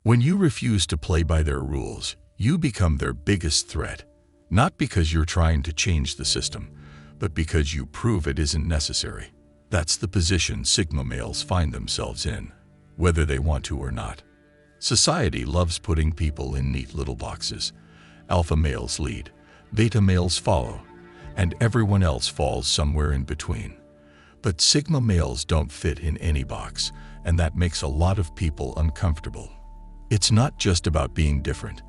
When you refuse to play by their rules, you become their biggest threat, not because you're trying to change the system, but because you prove it isn't necessary. That's the position Sigma males find themselves in, whether they want to or not. Society loves putting people in neat little boxes. Alpha males lead, beta males follow, and everyone else falls somewhere in between. But Sigma males don't fit in any box, and that makes a lot of people uncomfortable. It's not just about being different.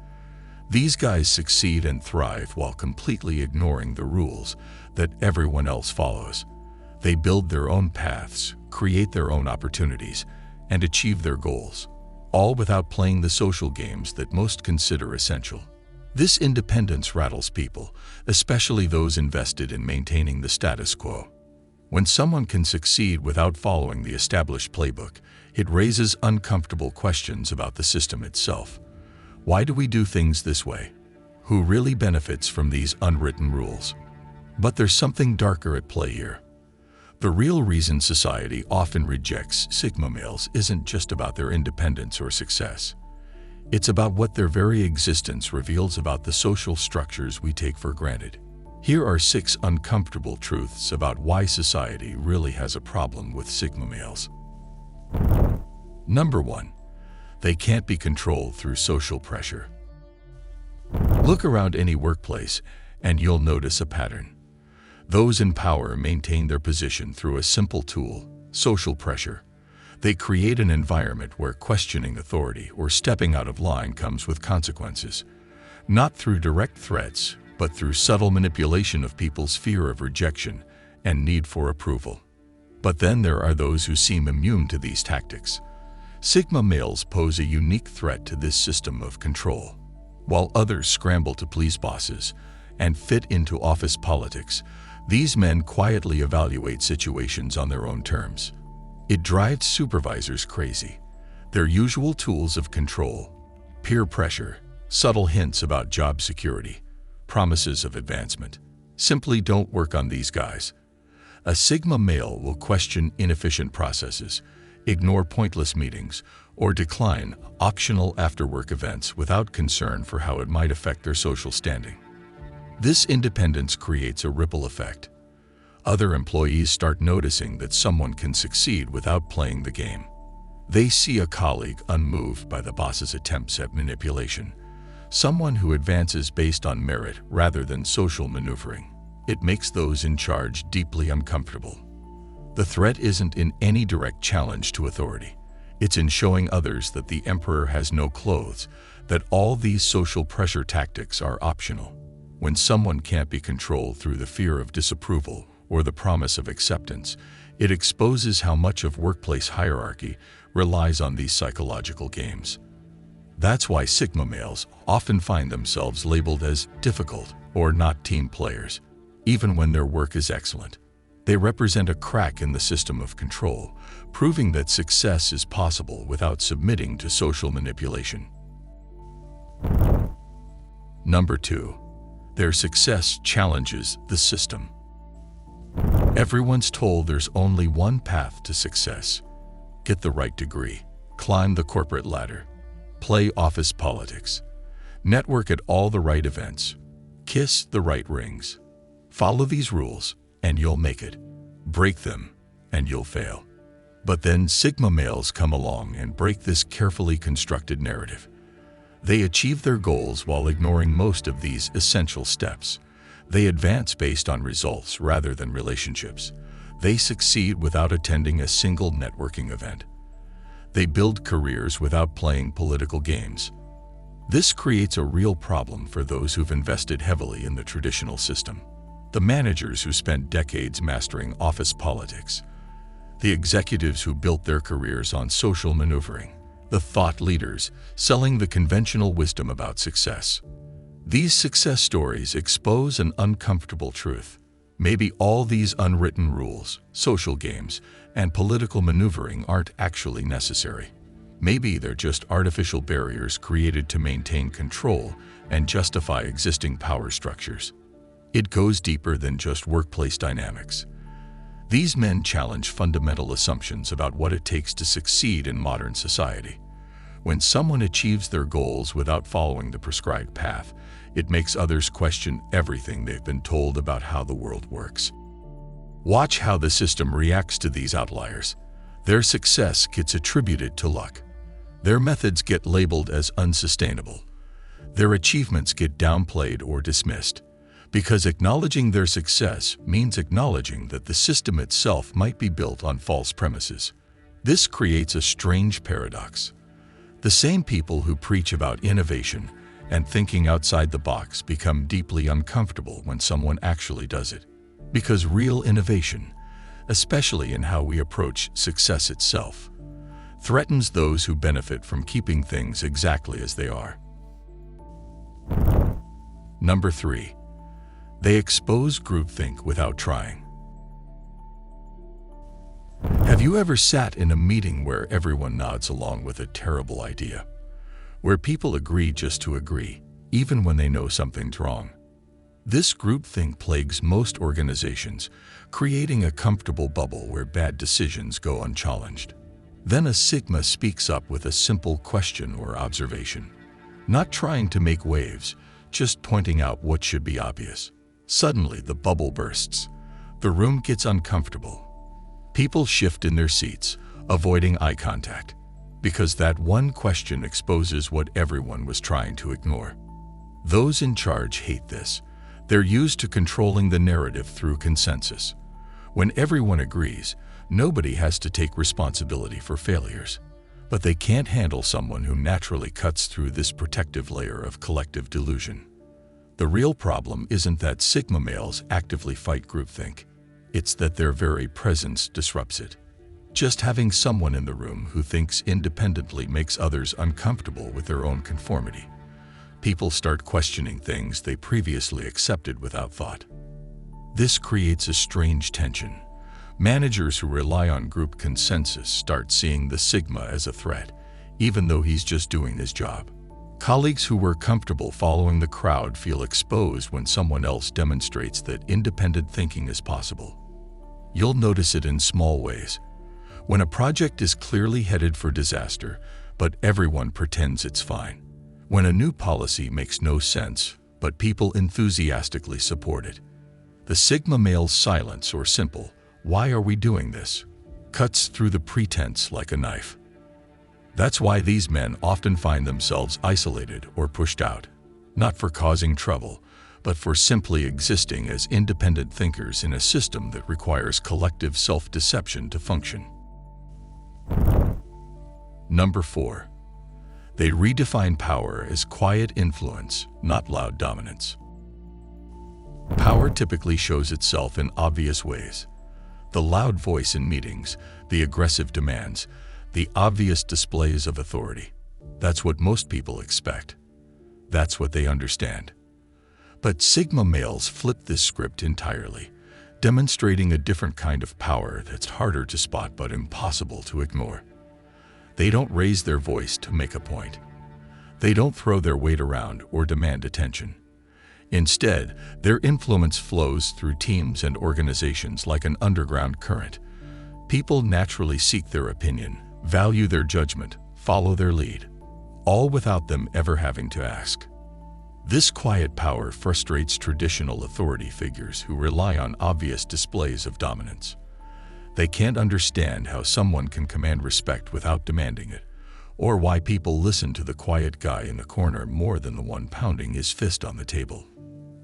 These guys succeed and thrive while completely ignoring the rules that everyone else follows. They build their own paths, create their own opportunities, and achieve their goals, all without playing the social games that most consider essential. This independence rattles people, especially those invested in maintaining the status quo. When someone can succeed without following the established playbook, it raises uncomfortable questions about the system itself. Why do we do things this way? Who really benefits from these unwritten rules? But there's something darker at play here. The real reason society often rejects Sigma males isn't just about their independence or success. It's about what their very existence reveals about the social structures we take for granted. Here are 6 uncomfortable truths about why society really has a problem with Sigma males. Number 1. They can't be controlled through social pressure. Look around any workplace and you'll notice a pattern. Those in power maintain their position through a simple tool, social pressure. They create an environment where questioning authority or stepping out of line comes with consequences, not through direct threats, but through subtle manipulation of people's fear of rejection and need for approval. But then there are those who seem immune to these tactics. Sigma males pose a unique threat to this system of control. While others scramble to please bosses and fit into office politics, these men quietly evaluate situations on their own terms. It drives supervisors crazy. Their usual tools of control, peer pressure, subtle hints about job security, promises of advancement, simply don't work on these guys. A Sigma male will question inefficient processes, ignore pointless meetings, or decline optional after-work events without concern for how it might affect their social standing. This independence creates a ripple effect. Other employees start noticing that someone can succeed without playing the game. They see a colleague unmoved by the boss's attempts at manipulation, someone who advances based on merit rather than social maneuvering. It makes those in charge deeply uncomfortable. The threat isn't in any direct challenge to authority. It's in showing others that the emperor has no clothes, that all these social pressure tactics are optional. When someone can't be controlled through the fear of disapproval or the promise of acceptance, it exposes how much of workplace hierarchy relies on these psychological games. That's why Sigma males often find themselves labeled as difficult or not team players, even when their work is excellent. They represent a crack in the system of control, proving that success is possible without submitting to social manipulation. Number 2. Their success challenges the system. Everyone's told there's only one path to success. Get the right degree, climb the corporate ladder, play office politics, network at all the right events, kiss the right rings. Follow these rules and you'll make it. Break them and you'll fail. But then Sigma males come along and break this carefully constructed narrative. They achieve their goals while ignoring most of these essential steps. They advance based on results rather than relationships. They succeed without attending a single networking event. They build careers without playing political games. This creates a real problem for those who've invested heavily in the traditional system. The managers who spent decades mastering office politics, the executives who built their careers on social maneuvering, the thought leaders selling the conventional wisdom about success. These success stories expose an uncomfortable truth. Maybe all these unwritten rules, social games, and political maneuvering aren't actually necessary. Maybe they're just artificial barriers created to maintain control and justify existing power structures. It goes deeper than just workplace dynamics. These men challenge fundamental assumptions about what it takes to succeed in modern society. When someone achieves their goals without following the prescribed path, it makes others question everything they've been told about how the world works. Watch how the system reacts to these outliers. Their success gets attributed to luck. Their methods get labeled as unsustainable. Their achievements get downplayed or dismissed, because acknowledging their success means acknowledging that the system itself might be built on false premises. This creates a strange paradox. The same people who preach about innovation and thinking outside the box become deeply uncomfortable when someone actually does it. Because real innovation, especially in how we approach success itself, threatens those who benefit from keeping things exactly as they are. Number 3. They expose groupthink without trying. Have you ever sat in a meeting where everyone nods along with a terrible idea? Where people agree just to agree, even when they know something's wrong? This groupthink plagues most organizations, creating a comfortable bubble where bad decisions go unchallenged. Then a Sigma speaks up with a simple question or observation, not trying to make waves, just pointing out what should be obvious. Suddenly, the bubble bursts. The room gets uncomfortable. People shift in their seats, avoiding eye contact, because that one question exposes what everyone was trying to ignore. Those in charge hate this. They're used to controlling the narrative through consensus. When everyone agrees, nobody has to take responsibility for failures. But they can't handle someone who naturally cuts through this protective layer of collective delusion. The real problem isn't that Sigma males actively fight groupthink. It's that their very presence disrupts it. Just having someone in the room who thinks independently makes others uncomfortable with their own conformity. People start questioning things they previously accepted without thought. This creates a strange tension. Managers who rely on group consensus start seeing the Sigma as a threat, even though he's just doing his job. Colleagues who were comfortable following the crowd feel exposed when someone else demonstrates that independent thinking is possible. You'll notice it in small ways. When a project is clearly headed for disaster, but everyone pretends it's fine. When a new policy makes no sense, but people enthusiastically support it. The Sigma male's silence or simple, "Why are we doing this?" cuts through the pretense like a knife. That's why these men often find themselves isolated or pushed out, not for causing trouble, but for simply existing as independent thinkers in a system that requires collective self-deception to function. Number 4. They redefine power as quiet influence, not loud dominance. Power typically shows itself in obvious ways. The loud voice in meetings, the aggressive demands, the obvious displays of authority. That's what most people expect. That's what they understand. But Sigma males flip this script entirely, demonstrating a different kind of power that's harder to spot but impossible to ignore. They don't raise their voice to make a point. They don't throw their weight around or demand attention. Instead, their influence flows through teams and organizations like an underground current. People naturally seek their opinion, value their judgment, follow their lead, all without them ever having to ask. This quiet power frustrates traditional authority figures who rely on obvious displays of dominance. They can't understand how someone can command respect without demanding it, or why people listen to the quiet guy in the corner more than the one pounding his fist on the table.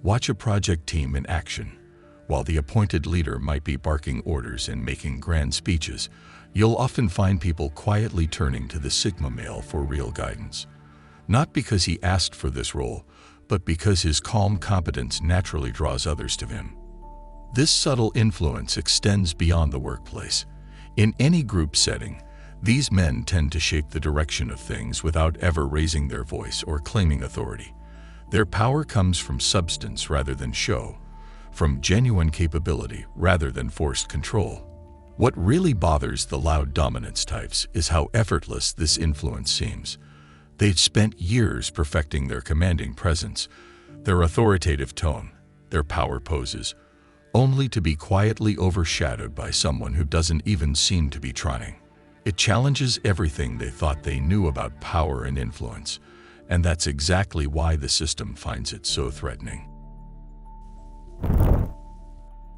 Watch a project team in action. While the appointed leader might be barking orders and making grand speeches, you'll often find people quietly turning to the Sigma male for real guidance. Not because he asked for this role, but because his calm competence naturally draws others to him. This subtle influence extends beyond the workplace. In any group setting, these men tend to shape the direction of things without ever raising their voice or claiming authority. Their power comes from substance rather than show, from genuine capability rather than forced control. What really bothers the loud dominance types is how effortless this influence seems. They've spent years perfecting their commanding presence, their authoritative tone, their power poses, only to be quietly overshadowed by someone who doesn't even seem to be trying. It challenges everything they thought they knew about power and influence, and that's exactly why the system finds it so threatening.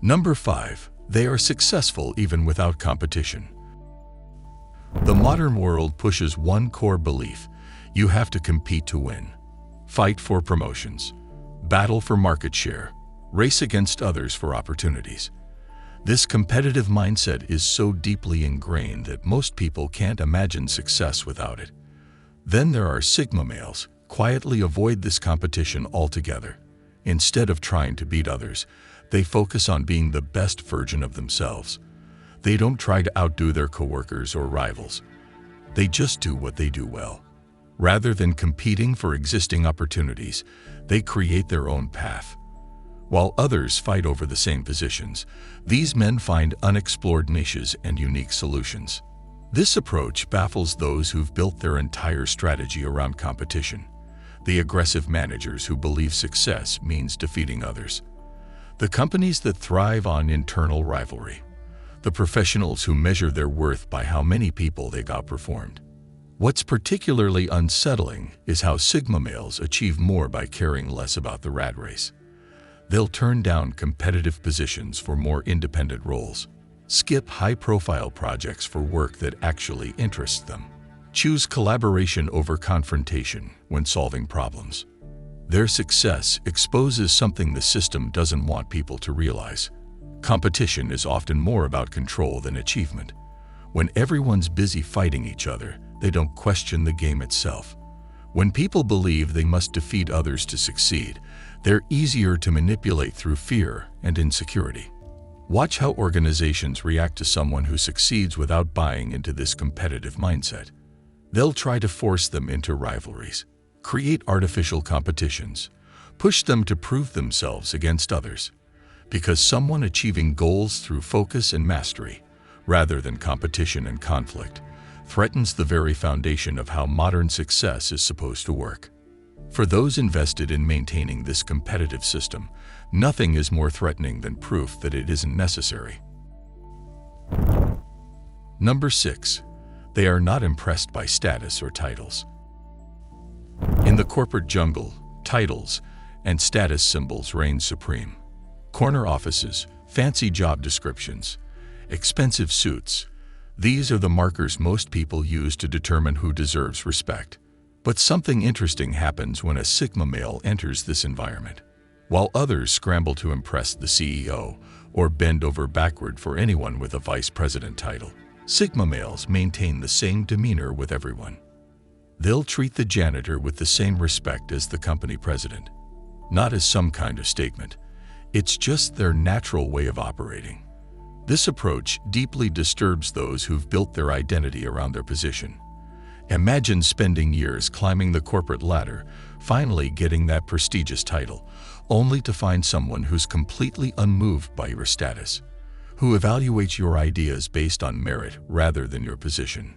Number 5. They are successful even without competition. The modern world pushes one core belief: you have to compete to win. Fight for promotions, battle for market share, race against others for opportunities. This competitive mindset is so deeply ingrained that most people can't imagine success without it. Then there are Sigma males, quietly avoid this competition altogether. Instead of trying to beat others, they focus on being the best version of themselves. They don't try to outdo their coworkers or rivals. They just do what they do well. Rather than competing for existing opportunities, they create their own path. While others fight over the same positions, these men find unexplored niches and unique solutions. This approach baffles those who've built their entire strategy around competition. The aggressive managers who believe success means defeating others. The companies that thrive on internal rivalry. The professionals who measure their worth by how many people they outperformed. What's particularly unsettling is how Sigma males achieve more by caring less about the rat race. They'll turn down competitive positions for more independent roles, skip high-profile projects for work that actually interests them, choose collaboration over confrontation when solving problems. Their success exposes something the system doesn't want people to realize. Competition is often more about control than achievement. When everyone's busy fighting each other, they don't question the game itself. When people believe they must defeat others to succeed, they're easier to manipulate through fear and insecurity. Watch how organizations react to someone who succeeds without buying into this competitive mindset. They'll try to force them into rivalries, create artificial competitions, push them to prove themselves against others. Because someone achieving goals through focus and mastery, rather than competition and conflict, threatens the very foundation of how modern success is supposed to work. For those invested in maintaining this competitive system, nothing is more threatening than proof that it isn't necessary. Number 6. They are not impressed by status or titles. In the corporate jungle, titles and status symbols reign supreme. Corner offices, fancy job descriptions, expensive suits. These are the markers most people use to determine who deserves respect. But something interesting happens when a Sigma male enters this environment. While others scramble to impress the CEO or bend over backward for anyone with a vice president title, Sigma males maintain the same demeanor with everyone. They'll treat the janitor with the same respect as the company president. Not as some kind of statement. It's just their natural way of operating. This approach deeply disturbs those who've built their identity around their position. Imagine spending years climbing the corporate ladder, finally getting that prestigious title, only to find someone who's completely unmoved by your status, who evaluates your ideas based on merit rather than your position.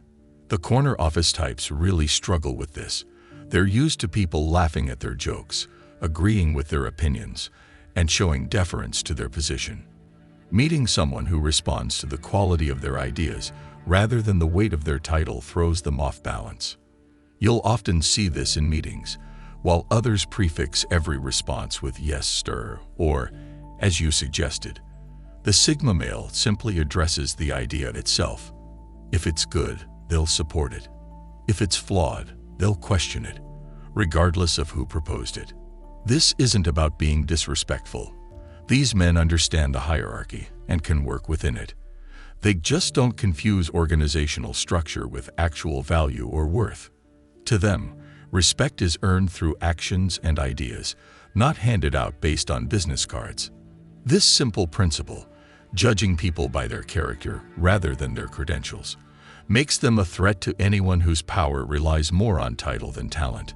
The corner office types really struggle with this. They're used to people laughing at their jokes, agreeing with their opinions, and showing deference to their position. Meeting someone who responds to the quality of their ideas rather than the weight of their title throws them off balance. You'll often see this in meetings, while others prefix every response with "yes, sir," or "as you suggested." The Sigma male simply addresses the idea itself. If it's good, they'll support it. If it's flawed, they'll question it, regardless of who proposed it. This isn't about being disrespectful. These men understand the hierarchy and can work within it. They just don't confuse organizational structure with actual value or worth. To them, respect is earned through actions and ideas, not handed out based on business cards. This simple principle, judging people by their character rather than their credentials, makes them a threat to anyone whose power relies more on title than talent.